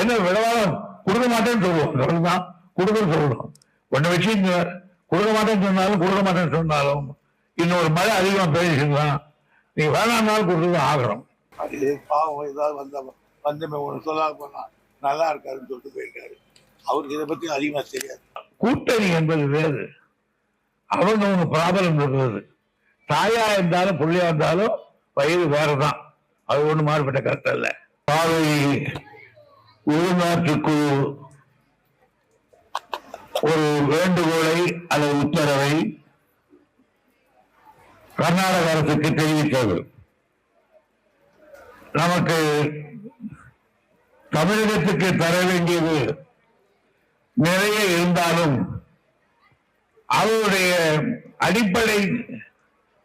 என்ன விளவாரம் கொடுக்க மாட்டேன்னு சொல்லுவோம், அவ்வளவுதான். கொடுக்க சொல்லணும். ஒன்ன வச்சு கொடுக்க மாட்டேன்னு சொன்னாலும் கொடுக்க மாட்டேன்னு சொன்னாலும் இன்னொரு மழை அதிகமா பேசிச்சுன்னா நீங்க வேணாம்னாலும் கொடுத்து ஆகணும். அது பாவம் ஏதாவது வந்தமே ஒன்று சொல்லாம போனா நல்லா இருக்காருன்னு சொல்லிட்டு போயிருக்காரு. அவருக்கு இதை பத்தி அதிகமா தெரியாது. கூட்டணி என்பது வேறு, அவங்க ஒன்று ப்ராபலம் இருக்கிறது. தாயா இருந்தாலும் புள்ளியா இருந்தாலும் வயது வேறதான், அது ஒண்ணு மாறுபட்ட கருத்து அல்ல. பாவை உள்நாட்டுக்குழு ஒரு வேண்டுகோளை அல்லது உத்தரவை கர்நாடக அரசுக்கு தெரிவித்தது. நமக்கு தமிழகத்துக்கு தர வேண்டியது நிறைய இருந்தாலும் அவருடைய அடிப்படை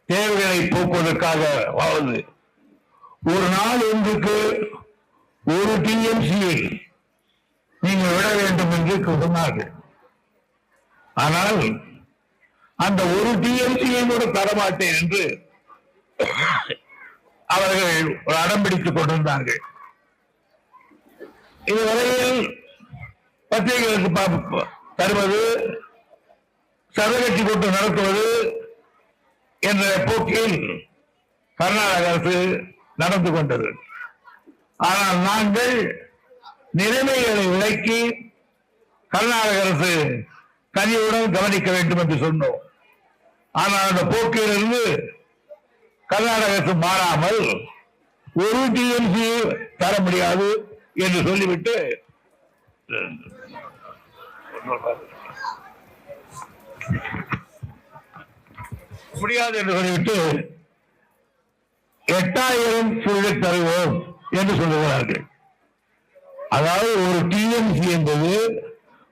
தேவைகளை போக்குவதற்காக ஒரு நாள் ஒன்றுக்கு ஒரு டிஎம்சியை நீங்கள் விட வேண்டும் என்று சொன்னார்கள். ஆனால் அந்த ஒரு டிஎம்சியை கூட தரமாட்டேன் என்று அவர்கள் ஒரு அடம் பிடித்துக் கொண்டிருந்தார்கள். இதுவரையில் பத்திரிகைகளுக்கு தருவது, சர்வகட்சி கூட்டம் நடத்துவது என்ற போக்கில் கர்நாடக அரசு நடந்து கொண்டது. ஆனால் நாங்கள் நிலைமைகளை விளக்கி கர்நாடக அரசு கனிவுடன் கவனிக்க வேண்டும் என்று சொன்னோம். ஆனால் அந்த போக்கிலிருந்து கர்நாடக அரசு மாறாமல் ஒரு டிஎம்சி தர முடியாது என்று சொல்லிவிட்டு முடியாது என்று சொல்லிவிட்டு 8000 தருவோம் என்று சொல்லுகிறார்கள். அதாவது ஒரு டிஎம்சி என்பது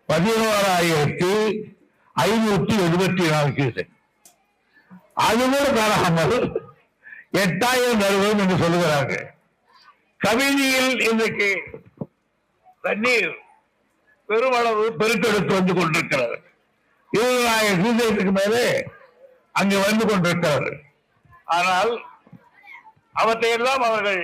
11,574 அது கூட தராமல் 8000 தருவோம் என்று சொல்லுகிறார்கள். கவிதையில் இன்றைக்கு தண்ணீர் பெருமளவு பெருக்கெடுத்து வந்து கொண்டிருக்கிறது. 20,000 மேலே அங்கு வந்து கொண்டிருக்கிறார்கள். ஆனால் அவற்றையெல்லாம் அவர்கள்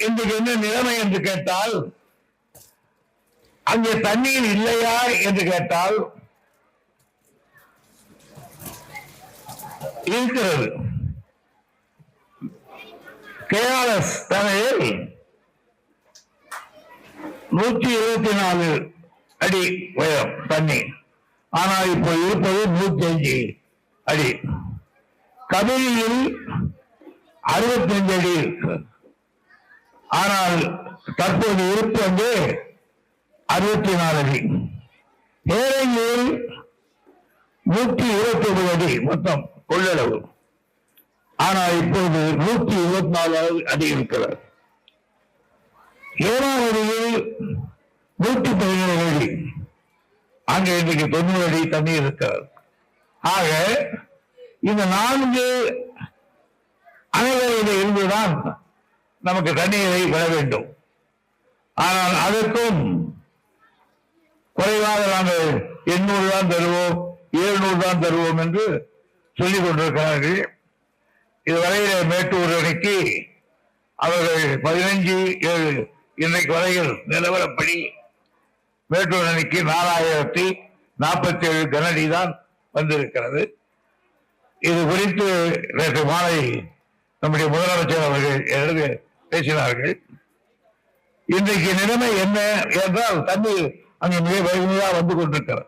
இன்றைக்கு என்ன நிலைமை என்று கேட்டால், அங்கே தண்ணீர் இல்லையா என்று கேட்டால் இருக்கிறது. கேஆர்எஸ் தரையில் 124 அடி உயரம் தண்ணீர். ஆனால் இப்போ இருப்பது 105 அடி. கபிலியில் 65 அடி இருக்கு. ஆனால் தற்போது இருப்பு வந்து 64 அடி. ஏழையில் 129 அடி மொத்தம் கொள்ளளவு. ஆனால் இப்போது 124 அடி இருக்கிறது. ஏழாவதியில் 117 அடி. அங்கே இன்றைக்கு 90 அடி தண்ணீர் இருக்கிறது. ஆக இந்த 4 அணைகளில் இருந்துதான் நமக்கு தண்ணீரை பெற வேண்டும். ஆனால் அதற்கும் குறைவாக நாங்கள் 800 தான் தருவோம், 700 தான் தருவோம் என்று சொல்லிக் கொண்டிருக்கிறார்கள். இதுவரையில மேட்டூர் அணைக்கு அவர்கள் 15/7 இன்றைக்கு வரையில் நிலவரப்படி மேட்டூர் அணைக்கு 4047 கனஅடி தான் வந்திருக்கிறது. இது குறித்து நேற்று மாலை நம்முடைய முதலமைச்சர் அவர்கள் பேசினார்கள். இன்றைக்கு நிலைமை என்ன என்றால், தண்ணீர் அங்கு மிக வேகமாக வந்து கொண்டிருக்கிறது.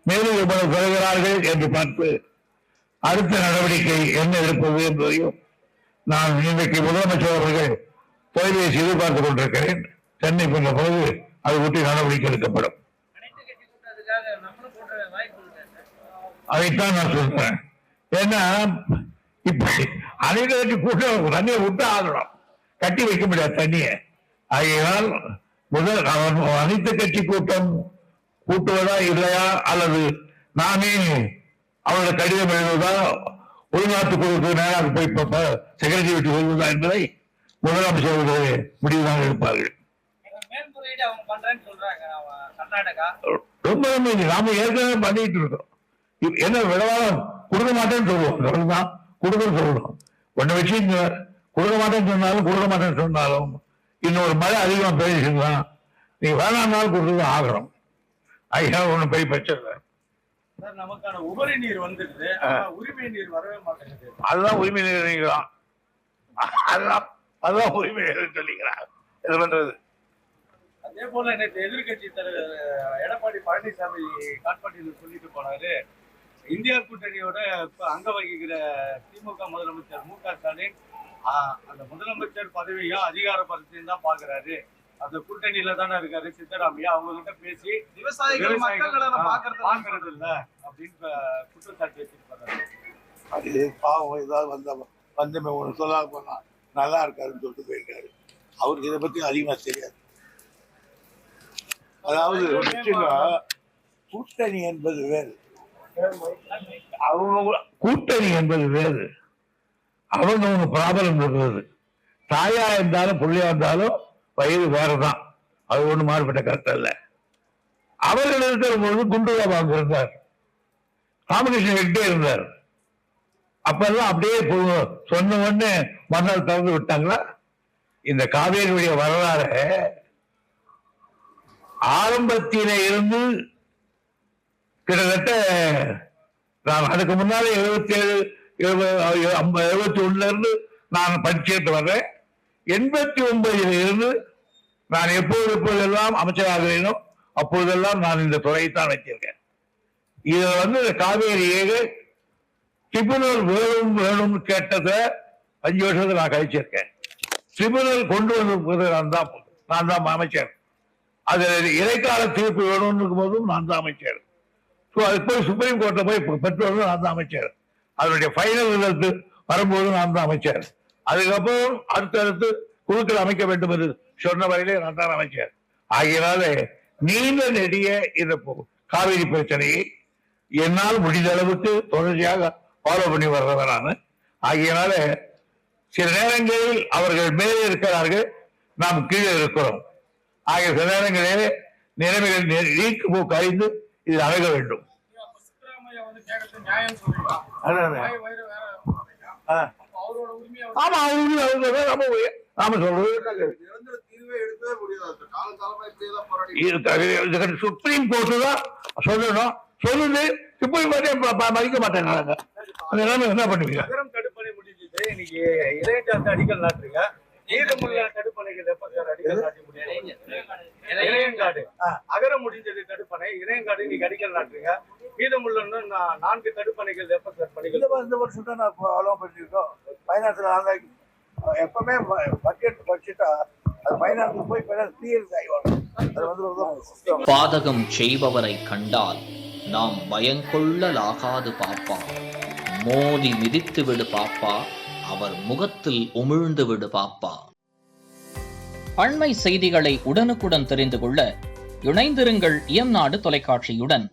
மேலும் இவ்வளவு பெறுகிறார்கள் என்று பார்த்து அடுத்த நடவடிக்கை என்ன இருப்பது என்பதையும் நான் இன்றைக்கு முதலமைச்சர் அவர்கள் தொலைபேசி எதிர்பார்த்துக் கொண்டிருக்கிறேன். சென்னை போன்ற பொழுது அதை ஒட்டி நடவடிக்கை எடுக்கப்படும். அதைத்தான் நான் சொல்றேன். ஏன்னா இப்ப அனைத்து கூட்டம் தண்ணியை விட்டு ஆகணும், கட்டி வைக்க முடியாது தண்ணியை. ஆகையால் முதல் அனைத்து கட்சி கூட்டம் கூட்டுவதா இல்லையா, அல்லது நானே அவருடைய கடிதம் எழுதுவதா, உள்நாட்டு குழுக்கு நேராக போய் செக்ரட்டரி விட்டு சொல்வதா என்பதை முதலமைச்சர் முடிவுதான் எடுப்பார்கள். ரொம்ப நாம ஏற்கனவே பண்ணிட்டு இருக்கோம். என்ன விளவாரம் கொடுக்க மாட்டேன்னு சொல்லுவோம், அவ்வளவுதான். கொடுக்க சொல்லணும். ஒன்றை வச்சு கொடுக்க மாட்டேன்னு சொன்னாலும் இன்னொரு மழை அதிகமாக பெய்யுச்சுன்னா நீ வேணாம்னாலும் கொடுத்து ஆகணும். அதனால ஒன்றும் பெரிய பிரச்சனை இல்லை. நமக்கான உபரி நீர் வந்துடுது, உரிமை நீர் வரவே மாட்டேங்குது. அதுதான் உரிமை நீர் தான். அதுதான் உரிமை நீர் சொல்லிக்கிறான். இது பண்றது. அதே போல நேற்று எதிர்கட்சி தலைவர் எடப்பாடி பழனிசாமி காட்பாடியில் சொல்லிட்டு போனாரு, இந்தியா கூட்டணியோட அங்க வகிக்கிற திமுக முதலமைச்சர் மு.க. ஸ்டாலின் அந்த முதலமைச்சர் பதவியா அதிகார பதவியும் தான் பாக்குறாரு. அந்த கூட்டணியில தானே இருக்காரு சித்தராமையா, அவங்க கிட்ட பேசி விவசாயிகள் பாக்குறது இல்ல அப்படின்னு குற்றச்சாட்டு வச்சிருப்பாரு. அது பாவம் ஏதாவது வந்தமே ஒண்ணு சொல்லாம போனா நல்லா இருக்காருன்னு சொல்லிட்டு போயிருக்காரு. அவருக்கு இதை பத்தி அதிகமா தெரியாது. அதாவது கூட்டணி என்பது வேறு, அவங்க கூட்டணி என்பது வேறு. அவங்க ஒண்ணு ப்ராப்ளம் இருக்கிறது. தாயா இருந்தாலும் புள்ளையா இருந்தாலும் வயது வேறதான். அது ஒண்ணு மாறுபட்ட கருத்து அல்ல. அவர்கள் இருக்கிற பொழுது குண்டுவா பாபு இருந்தார், ராமகிருஷ்ணன் ரெட்டே இருந்தார். அப்பெல்லாம் அப்படியே சொன்ன உடனே மன்னர் திறந்து விட்டாங்களா? இந்த காவேரியுடைய வரலாறு ஆரம்பத்தில இருந்து கிட்டத்தட்ட நான் அதுக்கு முன்னாலே 77 இருந்து நான் படிச்சுட்டு வர்றேன். 89 இருந்து நான் எப்போதெல்லாம் அமைச்சராகிறேனோ அப்போதெல்லாம் நான் இந்த துறையைத்தான் வைத்திருக்கேன். இதுல காவேரியை ட்ரிபுனல் வேணும்னு கேட்டத 5 வருஷத்துல நான் கழிச்சிருக்கேன். ட்ரிபுனல் கொண்டு வந்து நான் தான் அமைச்சர். அது இடைக்கால தீர்ப்பு வேணும்னு போதும் நான் தான் அமைச்சர். அது போய் சுப்ரீம் கோர்ட்ல போய் பெற்றோரும் நான் தான் அமைச்சர். அதனுடைய ஃபைனல் ரிசல்ட் வரும்போது நான் தான் அமைச்சர். அதுக்கப்புறம் அடுத்தடுத்து குழுக்கள் அமைக்க வேண்டும் என்று சொன்ன வரையிலே நான் தான் அமைச்சர். ஆகையினால நீண்ட நெடிய இந்த காவிரி பிரச்சனையை என்னால் முடிந்த அளவுக்கு தொடர்ச்சியாக ஃபாலோ பண்ணி வர்றவரான. ஆகையினால சில நேரங்களில் அவர்கள் மேலே இருக்கிறார்கள், நாம் கீழே இருக்கிறோம். ஆகிய சில நேரங்களிலே நிலைமைகள் நீக்கு போக்கு அறிந்து இது அழக வேண்டும். ஆமா, நாம சொல்றது சுப்ரீம் கோர்ட்டு தான் சொல்லணும். சொல்லுது சுப்ரீம் கோர்ட்டே மதிக்க மாட்டேங்கிறாங்க. என்ன பண்ணுவீங்க? தடுப்பணை முடிஞ்சது, இன்னைக்கு இளையஞ்சாத்து அடிக்கல் நாட்டுறீங்க. மீதமுள்ள தடுப்பணைகள் எப்ப சார் அடிக்கல் நாட்டி முடியும்? இளையங்காடு அகரம் முடிஞ்சது தடுப்பணை, இளையங்காடு இன்னைக்கு அடிக்கல் நாட்டுறீங்க. மீதமுள்ள 4 தடுப்பணைகள் எப்ப சார் பணிகள்? இந்த வருஷம் தான் நான் அலோவ் பண்ணிருக்கோம். பைனான்ஸ்ல எப்பவுமே பட்ஜெட் படிச்சுட்டா அது பைனான்ஸ்ல போய் கிளியர் ஆகிவாங்க. அது பாதகம் செய்பவரை கண்டால் நாம் பயங்கொள்ளலாகாது பாப்பா. மோதி மிதித்து விடு பாப்பா, அவர் முகத்தில் உமிழ்ந்து விடு பாப்பா. அண்மை செய்திகளை உடனுக்குடன் தெரிந்து கொள்ள இணைந்திருங்கள் இயம்நாடு தொலைக்காட்சியுடன்.